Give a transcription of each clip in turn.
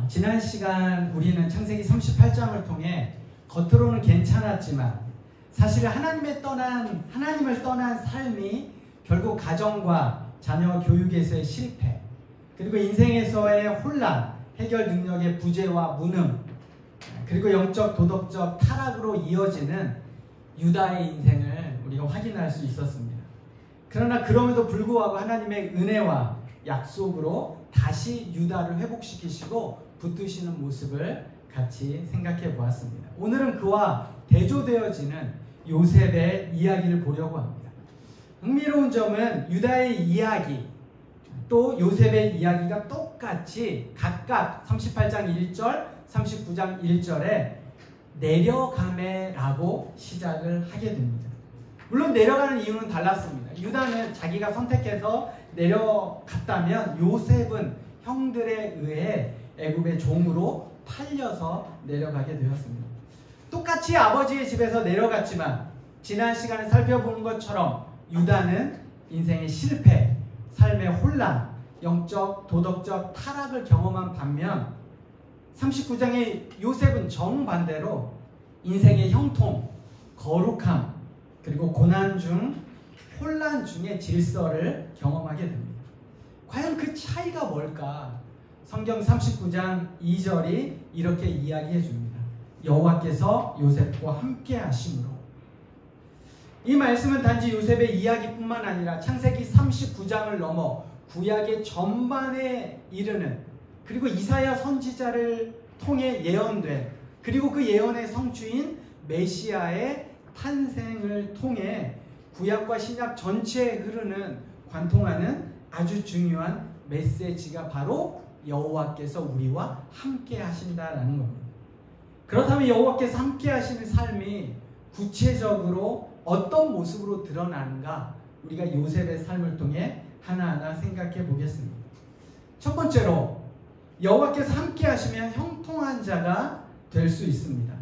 지난 시간 우리는 창세기 38장을 통해 겉으로는 괜찮았지만 사실 하나님을 떠난 삶이 결국 가정과 자녀 교육에서의 실패, 그리고 인생에서의 혼란, 해결 능력의 부재와 무능, 그리고 영적 도덕적 타락으로 이어지는 유다의 인생을 우리가 확인할 수 있었습니다. 그러나 그럼에도 불구하고 하나님의 은혜와 약속으로 다시 유다를 회복시키시고 붙드시는 모습을 같이 생각해 보았습니다. 오늘은 그와 대조되어지는 요셉의 이야기를 보려고 합니다. 흥미로운 점은 유다의 이야기 또 요셉의 이야기가 똑같이 각각 38장 1절, 39장 1절에 내려가매라고 시작을 하게 됩니다. 물론 내려가는 이유는 달랐습니다. 유다는 자기가 선택해서 내려갔다면 요셉은 형들에 의해 애굽의 종으로 팔려서 내려가게 되었습니다. 똑같이 아버지의 집에서 내려갔지만 지난 시간에 살펴본 것처럼 유다는 인생의 실패, 삶의 혼란, 영적, 도덕적 타락을 경험한 반면 39장의 요셉은 정반대로 인생의 형통, 거룩함, 그리고 고난 중, 혼란 중의 질서를 경험하게 됩니다. 과연 그 차이가 뭘까? 성경 39장 2절이 이렇게 이야기해 줍니다. 여호와께서 요셉과 함께 하심으로. 이 말씀은 단지 요셉의 이야기뿐만 아니라 창세기 39장을 넘어 구약의 전반에 이르는, 그리고 이사야 선지자를 통해 예언된, 그리고 그 예언의 성취인 메시아의 탄생을 통해 구약과 신약 전체에 흐르는 관통하는 아주 중요한 메시지가 바로 여호와께서 우리와 함께 하신다라는 겁니다. 그렇다면 여호와께서 함께 하시는 삶이 구체적으로 어떤 모습으로 드러나는가, 우리가 요셉의 삶을 통해 하나하나 생각해 보겠습니다. 첫 번째로 여호와께서 함께 하시면 형통한 자가 될 수 있습니다.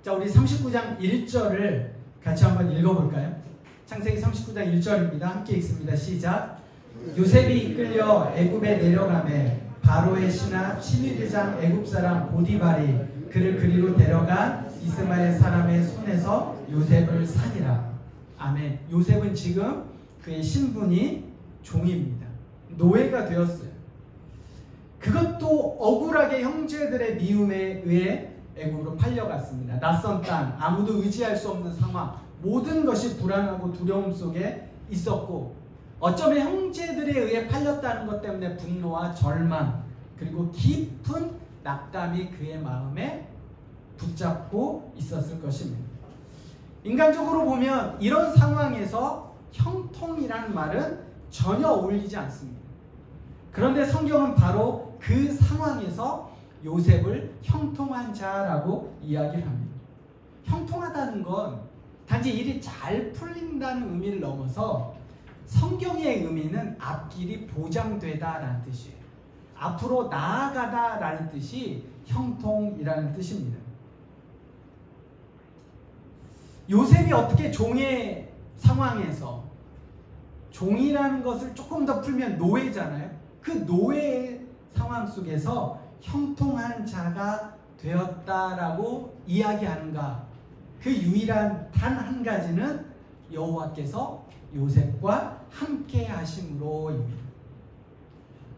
자, 우리 39장 1절을 같이 한번 읽어볼까요? 창세기 39장 1절입니다. 함께 읽습니다. 시작. 요셉이 이끌려 애굽에 내려가매 바로의 신하 시므리장 애굽 사람 보디발이 그를 그리로 데려가 이스마엘 사람의 손에서 요셉을 사니라. 아멘. 요셉은 지금 그의 신분이 종입니다. 노예가 되었어요. 그것도 억울하게 형제들의 미움에 의해 애굽으로 팔려갔습니다. 낯선 땅, 아무도 의지할 수 없는 상황, 모든 것이 불안하고 두려움 속에 있었고, 어쩌면 형제들에 의해 팔렸다는 것 때문에 분노와 절망, 그리고 깊은 낙담이 그의 마음에 붙잡고 있었을 것입니다. 인간적으로 보면 이런 상황에서 형통이라는 말은 전혀 어울리지 않습니다. 그런데 성경은 바로 그 상황에서 요셉을 형통한 자라고 이야기를 합니다. 형통하다는 건 단지 일이 잘 풀린다는 의미를 넘어서 성경의 의미는 앞길이 보장되다라는 뜻이에요. 앞으로 나아가다라는 뜻이 형통이라는 뜻입니다. 요셉이 어떻게 종의 상황에서, 종이라는 것을 조금 더 풀면 노예잖아요. 그 노예의 상황 속에서 형통한 자가 되었다라고 이야기하는가? 그 유일한 단 한 가지는 여호와께서 요셉과 함께 하심으로입니다.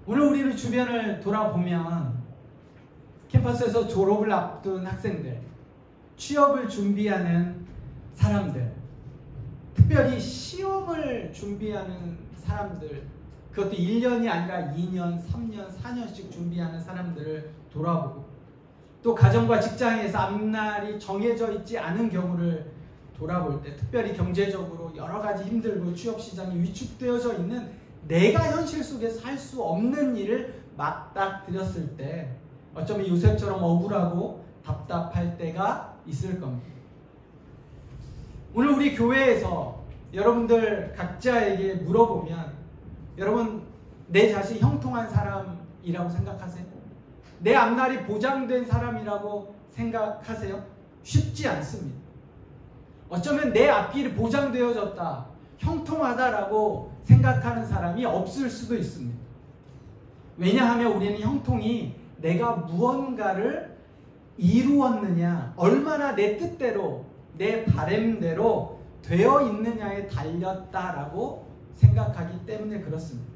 오늘 우리는 주변을 돌아보면 캠퍼스에서 졸업을 앞둔 학생들, 취업을 준비하는 사람들, 특별히 시험을 준비하는 사람들, 그것도 1년이 아니라 2년, 3년, 4년씩 준비하는 사람들을 돌아보고, 또 가정과 직장에서 앞날이 정해져 있지 않은 경우를 돌아볼 때, 특별히 경제적으로 여러 가지 힘들고 취업시장이 위축되어져 있는 내가 현실 속에서 할 수 없는 일을 맞닥뜨렸을 때 어쩌면 요셉처럼 억울하고 답답할 때가 있을 겁니다. 오늘 우리 교회에서 여러분들 각자에게 물어보면, 여러분 내 자신 형통한 사람이라고 생각하세요? 내 앞날이 보장된 사람이라고 생각하세요? 쉽지 않습니다. 어쩌면 내 앞길이 보장되어졌다, 형통하다라고 생각하는 사람이 없을 수도 있습니다. 왜냐하면 우리는 형통이 내가 무언가를 이루었느냐, 얼마나 내 뜻대로 내 바램대로 되어 있느냐에 달렸다라고 생각하기 때문에 그렇습니다.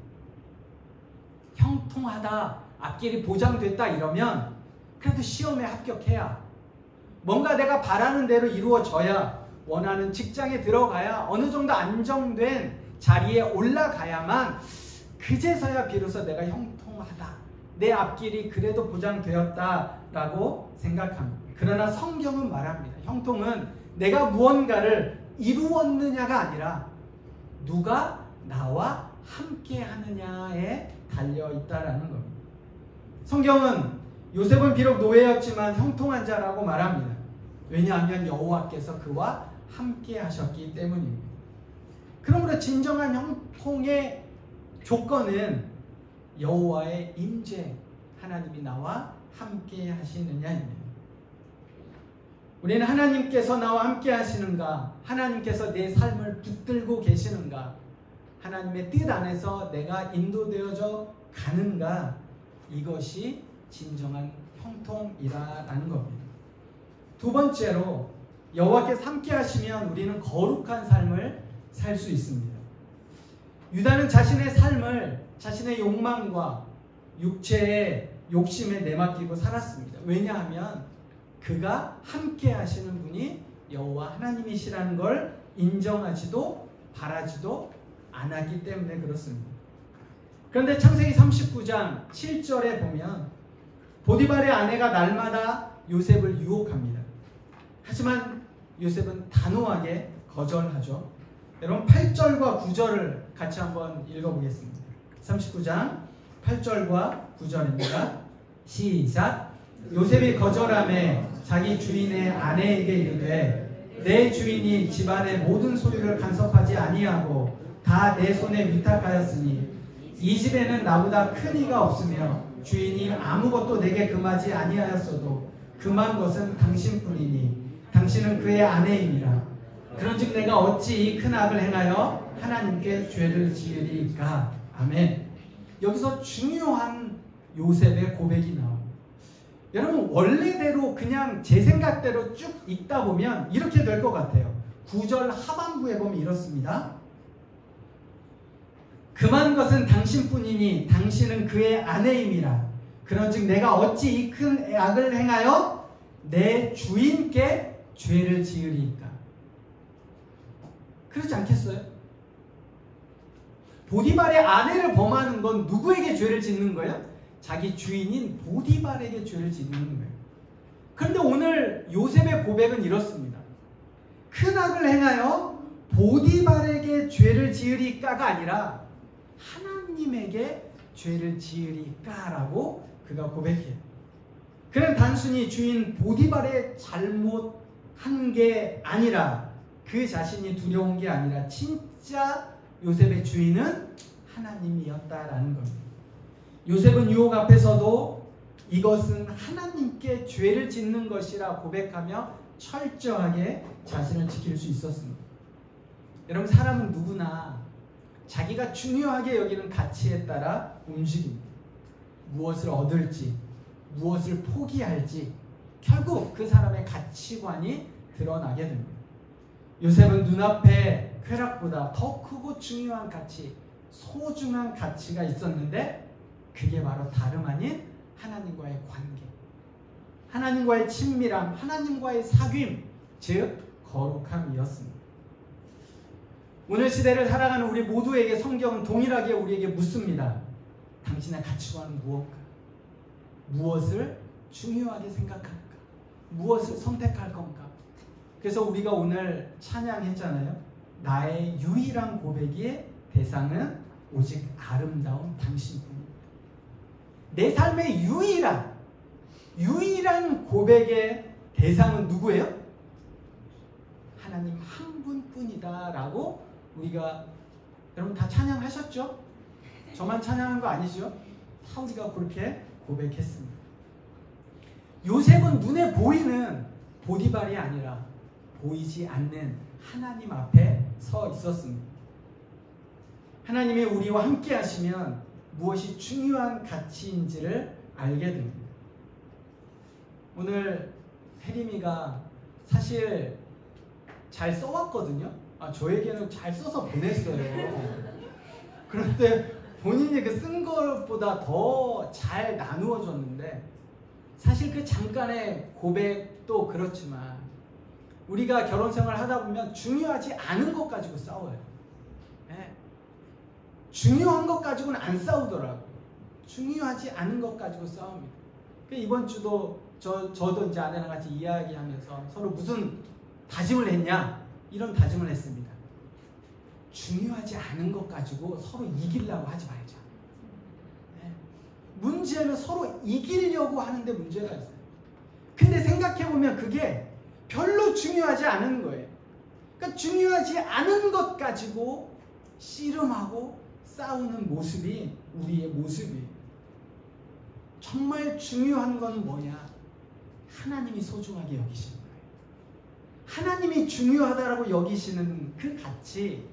형통하다, 앞길이 보장됐다 이러면 그래도 시험에 합격해야, 뭔가 내가 바라는 대로 이루어져야, 원하는 직장에 들어가야, 어느 정도 안정된 자리에 올라가야만 그제서야 비로소 내가 형통하다, 내 앞길이 그래도 보장되었다라고 생각합니다. 그러나 성경은 말합니다. 형통은 내가 무언가를 이루었느냐가 아니라 누가 나와 함께 하느냐에 달려있다라는 겁니다. 성경은 요셉은 비록 노예였지만 형통한 자라고 말합니다. 왜냐하면 여호와께서 그와 함께 하셨기 때문입니다. 그러므로 진정한 형통의 조건은 여호와의 임재, 하나님이 나와 함께 하시느냐입니다. 우리는 하나님께서 나와 함께 하시는가, 하나님께서 내 삶을 붙들고 계시는가, 하나님의 뜻 안에서 내가 인도되어져 가는가, 이것이 진정한 형통이라는 겁니다. 두 번째로, 여호와께서 함께 하시면 우리는 거룩한 삶을 살 수 있습니다. 유다는 자신의 삶을 자신의 욕망과 육체의 욕심에 내맡기고 살았습니다. 왜냐하면 그가 함께 하시는 분이 여호와 하나님이시라는 걸 인정하지도 바라지도 않았기 때문에 그렇습니다. 그런데 창세기 39장 7절에 보면 보디발의 아내가 날마다 요셉을 유혹합니다. 하지만 요셉은 단호하게 거절하죠. 여러분 8절과 9절을 같이 한번 읽어보겠습니다. 39장 8절과 9절입니다. 시작. 요셉이 거절하며 자기 주인의 아내에게 이르되 내 주인이 집안의 모든 소유를 간섭하지 아니하고 다 내 손에 위탁하였으니 이 집에는 나보다 큰 이가 없으며 주인이 아무것도 내게 금하지 아니하였어도 금한 것은 당신뿐이니 당신은 그의 아내이니라. 그런즉 내가 어찌 이 큰 악을 행하여 하나님께 죄를 지으리까. 아멘. 여기서 중요한 요셉의 고백이 나옵니다. 여러분 원래대로 그냥 제 생각대로 쭉 읽다 보면 이렇게 될 것 같아요. 9절 하반부에 보면 이렇습니다. 금한 것은 당신뿐이니 당신은 그의 아내임이라. 그런즉 내가 어찌 이 큰 악을 행하여 내 주인께 죄를 지으리까. 그렇지 않겠어요? 보디발의 아내를 범하는 건 누구에게 죄를 짓는 거예요? 자기 주인인 보디발에게 죄를 짓는 거예요. 그런데 오늘 요셉의 고백은 이렇습니다. 큰 악을 행하여 보디발에게 죄를 지으리까가 아니라 하나님에게 죄를 지으리까라고 그가 고백해요. 그는 단순히 주인 보디발의 잘못한 게 아니라, 그 자신이 두려운 게 아니라 진짜 요셉의 주인은 하나님이었다라는 겁니다. 요셉은 유혹 앞에서도 이것은 하나님께 죄를 짓는 것이라 고백하며 철저하게 자신을 지킬 수 있었습니다. 여러분 사람은 누구나 자기가 중요하게 여기는 가치에 따라 움직입니다. 무엇을 얻을지, 무엇을 포기할지 결국 그 사람의 가치관이 드러나게 됩니다. 요셉은 눈앞에 쾌락보다 더 크고 중요한 가치, 소중한 가치가 있었는데 그게 바로 다름 아닌 하나님과의 관계, 하나님과의 친밀함, 하나님과의 사귐, 즉 거룩함이었습니다. 오늘 시대를 살아가는 우리 모두에게 성경은 동일하게 우리에게 묻습니다. 당신의 가치관은 무엇일까? 무엇을 중요하게 생각할까? 무엇을 선택할 건가? 그래서 우리가 오늘 찬양했잖아요. 나의 유일한 고백의 대상은 오직 아름다운 당신뿐입니다. 내 삶의 유일한 고백의 대상은 누구예요? 하나님 한 분뿐이다 라고 우리가, 여러분 다 찬양하셨죠? 저만 찬양한 거 아니죠? 다 우리가 그렇게 고백했습니다. 요셉은 눈에 보이는 보디발이 아니라 보이지 않는 하나님 앞에 서 있었습니다. 하나님이 우리와 함께 하시면 무엇이 중요한 가치인지를 알게 됩니다. 오늘 혜림이가 사실 잘 써왔거든요. 저에게는 잘 써서 보냈어요. 그런데 본인이 그 쓴 것보다 더 잘 나누어 줬는데, 사실 그 잠깐의 고백도 그렇지만 우리가 결혼 생활을 하다 보면 중요하지 않은 것 가지고 싸워요. 네. 중요한 것 가지고는 안 싸우더라고요. 중요하지 않은 것 가지고 싸웁니다. 이번 주도 저도 이제 아내랑 같이 이야기하면서 서로 무슨 다짐을 했냐, 이런 다짐을 했습니다. 중요하지 않은 것 가지고 서로 이기려고 하지 말자. 네. 문제는 서로 이기려고 하는데 문제가 있어요. 근데 생각해보면 그게 별로 중요하지 않은 거예요. 그러니까 중요하지 않은 것 가지고 씨름하고 싸우는 모습이 우리의 모습이에요. 정말 중요한 건 뭐냐? 하나님이 소중하게 여기시는 거예요. 하나님이 중요하다라고 여기시는 그 가치,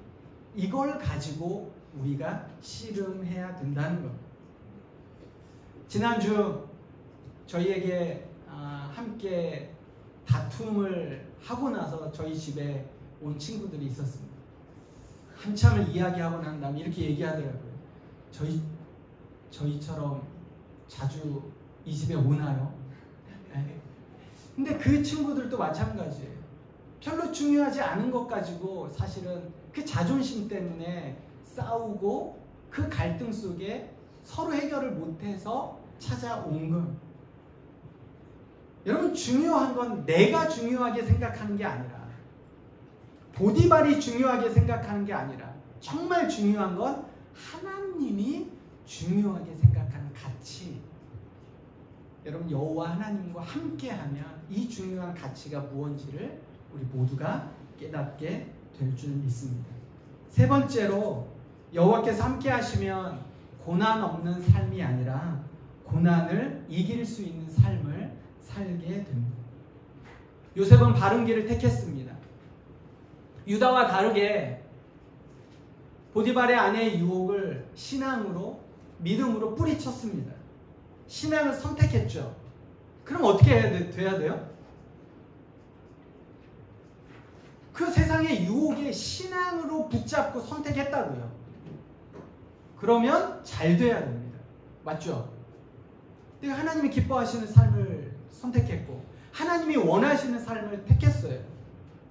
이걸 가지고 우리가 씨름해야 된다는 겁니다. 지난주 저희에게 함께 다툼을 하고 나서 저희 집에 온 친구들이 있었습니다. 한참을 이야기하고 난 다음에 이렇게 얘기하더라고요. 저희처럼 자주 이 집에 오나요? 네. 근데 그 친구들도 마찬가지예요. 별로 중요하지 않은 것 가지고 사실은 그 자존심 때문에 싸우고 그 갈등 속에 서로 해결을 못해서 찾아온 것. 여러분, 중요한 건 내가 중요하게 생각하는 게 아니라, 보디발이 중요하게 생각하는 게 아니라, 정말 중요한 건 하나님이 중요하게 생각하는 가치. 여러분, 여호와 하나님과 함께하면 이 중요한 가치가 무엇인지를 우리 모두가 깨닫게 될 줄 믿습니다. 세 번째로, 여호와께서 함께하시면 고난 없는 삶이 아니라 고난을 이길 수 있는 삶을 살게 됩니다. 요셉은 바른 길을 택했습니다. 유다와 다르게 보디발의 아내의 유혹을 신앙으로, 믿음으로 뿌리쳤습니다. 신앙을 선택했죠. 그럼 어떻게 돼야 돼요? 그 세상의 유혹에 신앙으로 붙잡고 선택했다고요. 그러면 잘 돼야 됩니다. 맞죠? 내가 하나님이 기뻐하시는 삶을 선택했고 하나님이 원하시는 삶을 택했어요.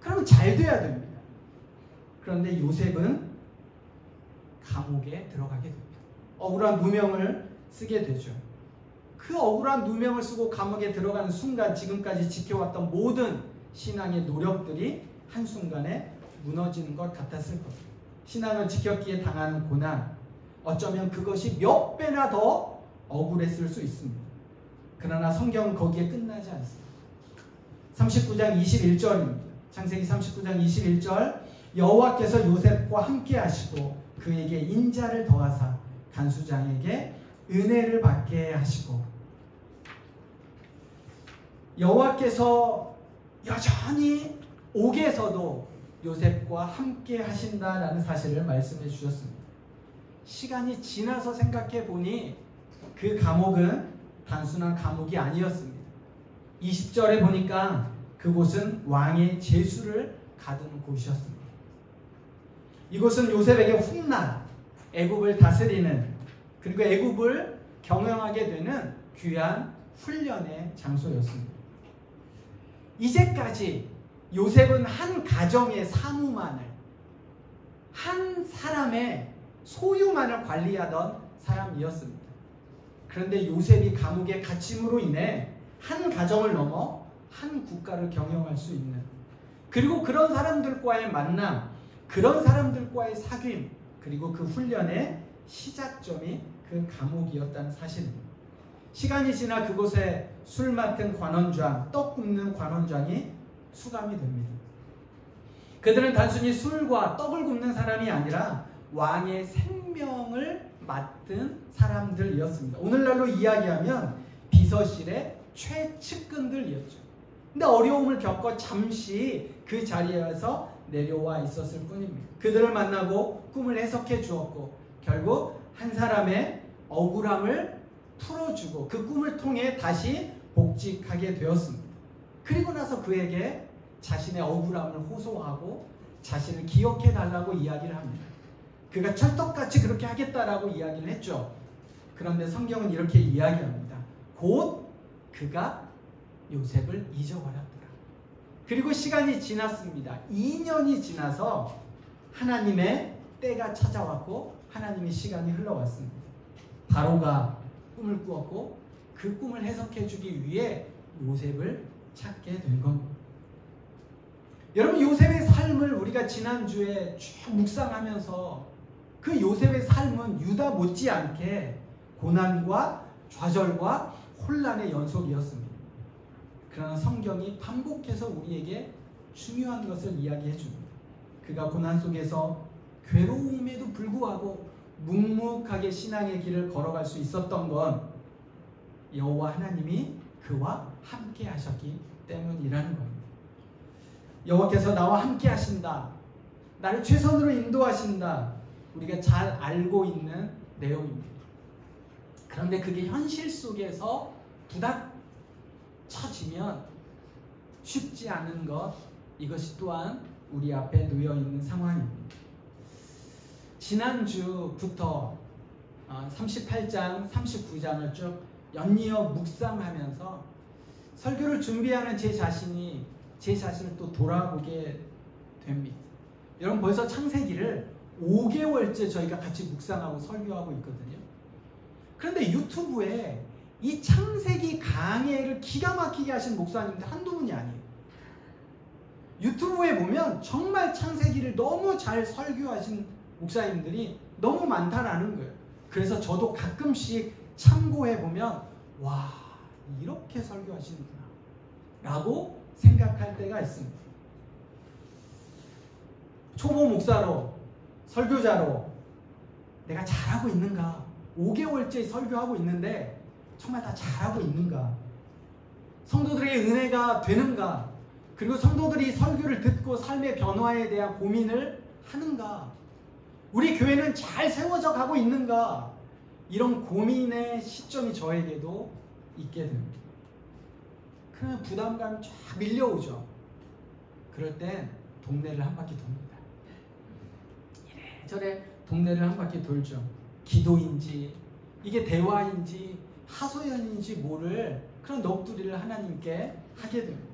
그러면 잘 돼야 됩니다. 그런데 요셉은 감옥에 들어가게 됩니다. 억울한 누명을 쓰게 되죠. 그 억울한 누명을 쓰고 감옥에 들어가는 순간 지금까지 지켜왔던 모든 신앙의 노력들이 한순간에 무너지는 것 같았을 겁니다. 신앙을 지켰기에 당하는 고난, 어쩌면 그것이 몇 배나 더 억울했을 수 있습니다. 그러나 성경은 거기에 끝나지 않습니다. 39장 21절입니다. 창세기 39장 21절, 여호와께서 요셉과 함께 하시고 그에게 인자를 더하사 간수장에게 은혜를 받게 하시고. 여호와께서 여전히 옥에서도 요셉과 함께 하신다라는 사실을 말씀해 주셨습니다. 시간이 지나서 생각해 보니 그 감옥은 단순한 감옥이 아니었습니다. 20절에 보니까 그곳은 왕의 제수를 가두는 곳이었습니다. 이곳은 요셉에게 훗날 애굽을 다스리는, 그리고 애굽을 경영하게 되는 귀한 훈련의 장소였습니다. 이제까지 요셉은 한 가정의 사무만을, 한 사람의 소유만을 관리하던 사람이었습니다. 그런데 요셉이 감옥에 갇힘으로 인해 한 가정을 넘어 한 국가를 경영할 수 있는, 그리고 그런 사람들과의 만남, 그런 사람들과의 사귐, 그리고 그 훈련의 시작점이 그 감옥이었다는 사실입니다. 시간이 지나 그곳에 술 맡은 관원장, 떡 굽는 관원장이 수감이 됩니다. 그들은 단순히 술과 떡을 굽는 사람이 아니라 왕의 생명을 맡은 사람들이었습니다. 오늘날로 이야기하면 비서실의 최측근들이었죠. 근데 어려움을 겪어 잠시 그 자리에서 내려와 있었을 뿐입니다. 그들을 만나고 꿈을 해석해 주었고 결국 한 사람의 억울함을 풀어주고 그 꿈을 통해 다시 복직하게 되었습니다. 그리고 나서 그에게 자신의 억울함을 호소하고 자신을 기억해 달라고 이야기를 합니다. 그가 철떡같이 그렇게 하겠다라고 이야기를 했죠. 그런데 성경은 이렇게 이야기합니다. 곧 그가 요셉을 잊어버렸더라. 그리고 시간이 지났습니다. 2년이 지나서 하나님의 때가 찾아왔고 하나님의 시간이 흘러왔습니다. 바로가 꿈을 꾸었고 그 꿈을 해석해 주기 위해 요셉을 찾게 된 겁니다. 여러분, 요셉의 삶을 우리가 지난주에 쭉 묵상하면서 그 요셉의 삶은 유다 못지않게 고난과 좌절과 혼란의 연속이었습니다. 그러나 성경이 반복해서 우리에게 중요한 것을 이야기해 줍니다. 그가 고난 속에서 괴로움에도 불구하고 묵묵하게 신앙의 길을 걸어갈 수 있었던 건 여호와 하나님이 그와 함께 하셨기 때문이라는 겁니다. 여호와께서 나와 함께 하신다. 나를 최선으로 인도하신다. 우리가 잘 알고 있는 내용입니다. 그런데 그게 현실 속에서 부닥쳐지면 쉽지 않은 것, 이것이 또한 우리 앞에 놓여 있는 상황입니다. 지난주부터 38장, 39장을 쭉 연이어 묵상하면서 설교를 준비하는 제 자신을 또 돌아보게 됩니다. 여러분, 벌써 창세기를 5개월째 저희가 같이 묵상하고 설교하고 있거든요. 그런데 유튜브에 이 창세기 강해를 기가 막히게 하신 목사님들 한두 분이 아니에요. 유튜브에 보면 정말 창세기를 너무 잘 설교하신 목사님들이 너무 많다라는 거예요. 그래서 저도 가끔씩 참고해보면 와, 이렇게 설교하시는구나 라고 생각할 때가 있습니다. 초보 목사로, 설교자로 내가 잘하고 있는가? 5개월째 설교하고 있는데 정말 다 잘하고 있는가? 성도들의 은혜가 되는가? 그리고 성도들이 설교를 듣고 삶의 변화에 대한 고민을 하는가? 우리 교회는 잘 세워져 가고 있는가? 이런 고민의 시점이 저에게도 있게 됩니다. 그러면 부담감이 쫙 밀려오죠. 그럴 땐 동네를 한 바퀴 돕니다. 이래저래 동네를 한 바퀴 돌죠. 기도인지 이게 대화인지 하소연인지 모를 그런 넋두리를 하나님께 하게 됩니다.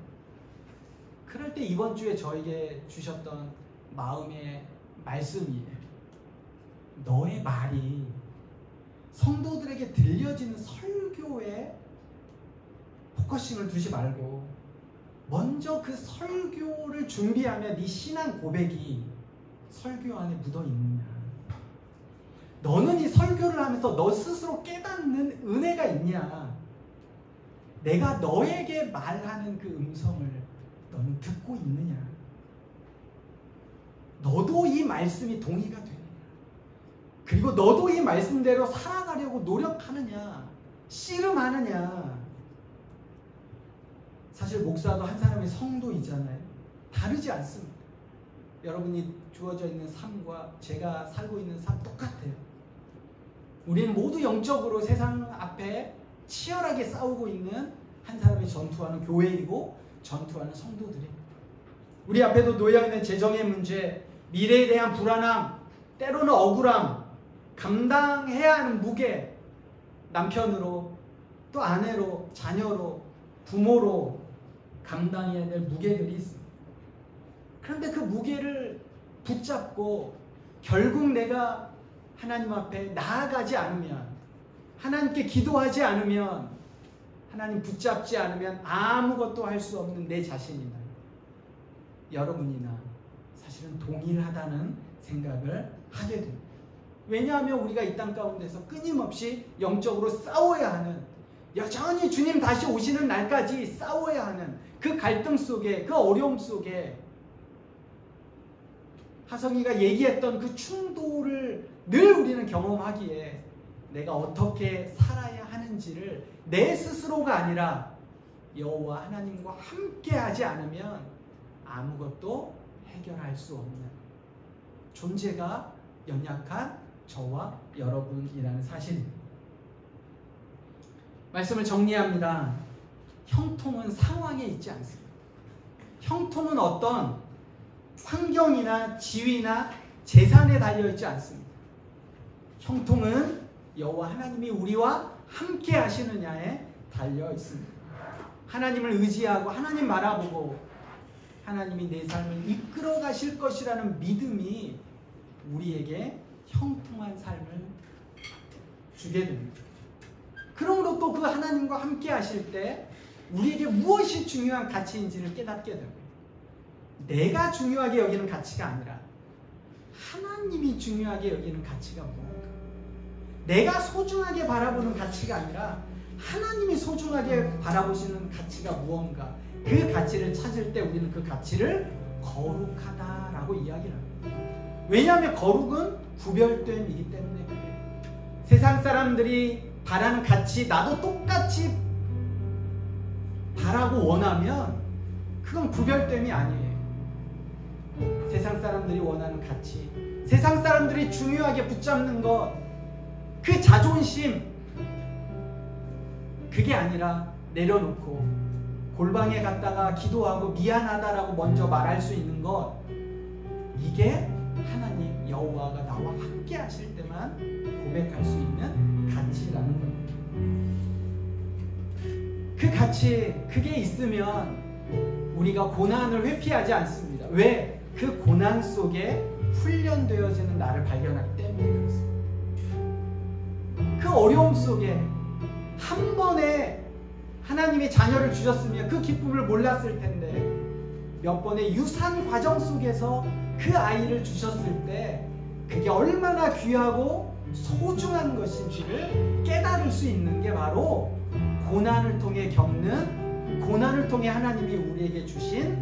그럴 때 이번 주에 저에게 주셨던 마음의 말씀이에요. 너의 말이 성도들에게 들려지는 설교에 포커싱을 두지 말고 먼저 그 설교를 준비하며 네 신앙 고백이 설교 안에 묻어 있느냐. 너는 이 설교를 하면서 너 스스로 깨닫는 은혜가 있냐. 내가 너에게 말하는 그 음성을 너는 듣고 있느냐. 너도 이 말씀이 동의가 되느냐. 그리고 너도 이 말씀대로 살아가려고 노력하느냐. 씨름하느냐. 사실 목사도 한 사람의 성도이잖아요. 다르지 않습니다. 여러분이 주어져 있는 삶과 제가 살고 있는 삶 똑같아요. 우리는 모두 영적으로 세상 앞에 치열하게 싸우고 있는 한 사람이 전투하는 교회이고 전투하는 성도들입니다. 우리 앞에도 놓여있는 재정의 문제, 미래에 대한 불안함, 때로는 억울함, 감당해야 하는 무게, 남편으로, 또 아내로, 자녀로, 부모로 감당해야 될 무게들이 있습니다. 그런데 그 무게를 붙잡고 결국 내가 하나님 앞에 나아가지 않으면, 하나님께 기도하지 않으면, 하나님 붙잡지 않으면 아무것도 할 수 없는 내 자신이나 여러분이나 사실은 동일하다는 생각을 하게 됩니다. 왜냐하면 우리가 이 땅 가운데서 끊임없이 영적으로 싸워야 하는, 여전히 주님 다시 오시는 날까지 싸워야 하는 그 갈등 속에, 그 어려움 속에 하성이가 얘기했던 그 충돌을 늘 우리는 경험하기에 내가 어떻게 살아야 하는지를 내 스스로가 아니라 여호와 하나님과 함께 하지 않으면 아무것도 해결할 수 없는 존재가 연약한 저와 여러분이라는 사실입니다. 말씀을 정리합니다. 형통은 상황에 있지 않습니다. 형통은 어떤 환경이나 지위나 재산에 달려있지 않습니다. 형통은 여호와 하나님이 우리와 함께 하시느냐에 달려 있습니다. 하나님을 의지하고 하나님 바라보고 하나님이 내 삶을 이끌어 가실 것이라는 믿음이 우리에게 형통한 삶을 주게 됩니다. 그러므로 또 그 하나님과 함께 하실 때 우리에게 무엇이 중요한 가치인지를 깨닫게 됩니다. 내가 중요하게 여기는 가치가 아니라 하나님이 중요하게 여기는 가치가 무엇인가? 내가 소중하게 바라보는 가치가 아니라 하나님이 소중하게 바라보시는 가치가 무언가? 그 가치를 찾을 때 우리는 그 가치를 거룩하다라고 이야기를 합니다. 왜냐하면 거룩은 구별됨이기 때문에 그래요. 세상 사람들이 바라는 가치 나도 똑같이 바라고 원하면 그건 구별됨이 아니에요. 세상 사람들이 원하는 가치, 세상 사람들이 중요하게 붙잡는 것, 그 자존심, 그게 아니라 내려놓고 골방에 갔다가 기도하고 미안하다라고 먼저 말할 수 있는 것, 이게 하나님 여호와가 나와 함께 하실 때만 고백할 수 있는 가치라는 겁니다. 그 가치, 그게 있으면 우리가 고난을 회피하지 않습니다. 왜? 그 고난 속에 훈련되어지는 나를 발견하기 때문에 그렇습니다. 그 어려움 속에 한 번에 하나님이 자녀를 주셨으면 그 기쁨을 몰랐을 텐데 몇 번의 유산 과정 속에서 그 아이를 주셨을 때 그게 얼마나 귀하고 소중한 것인지를 깨달을 수 있는 게 바로 고난을 통해 겪는, 고난을 통해 하나님이 우리에게 주신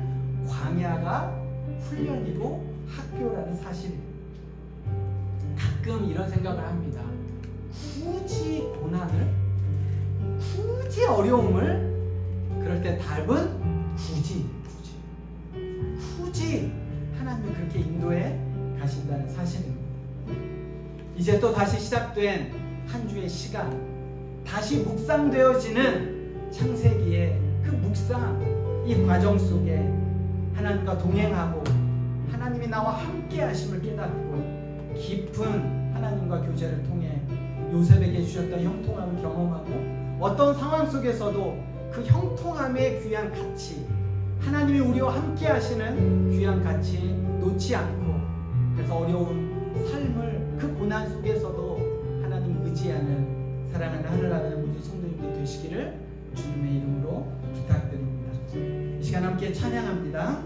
광야가 훈련이고 학교라는 사실입니다. 가끔 이런 생각을 합니다. 굳이 고난을, 굳이 어려움을, 그럴 때 답은 굳이 하나님이 그렇게 인도해 가신다는 사실입니다. 이제 또 다시 시작된 한 주의 시간, 다시 묵상되어지는 창세기의 그 묵상, 이 과정 속에 하나님과 동행하고 하나님이 나와 함께 하심을 깨닫고 깊은 하나님과 교제를 통해 요셉에게 주셨던 형통함을 경험하고 어떤 상황 속에서도 그 형통함의 귀한 가치, 하나님이 우리와 함께 하시는 귀한 가치 놓지 않고, 그래서 어려운 삶을 그 고난 속에서도 하나님 의지하는 사랑하는 하늘나라의 모든 성도님들이 되시기를 주님의 이름으로 부탁드립니다. 이 시간 함께 찬양합니다.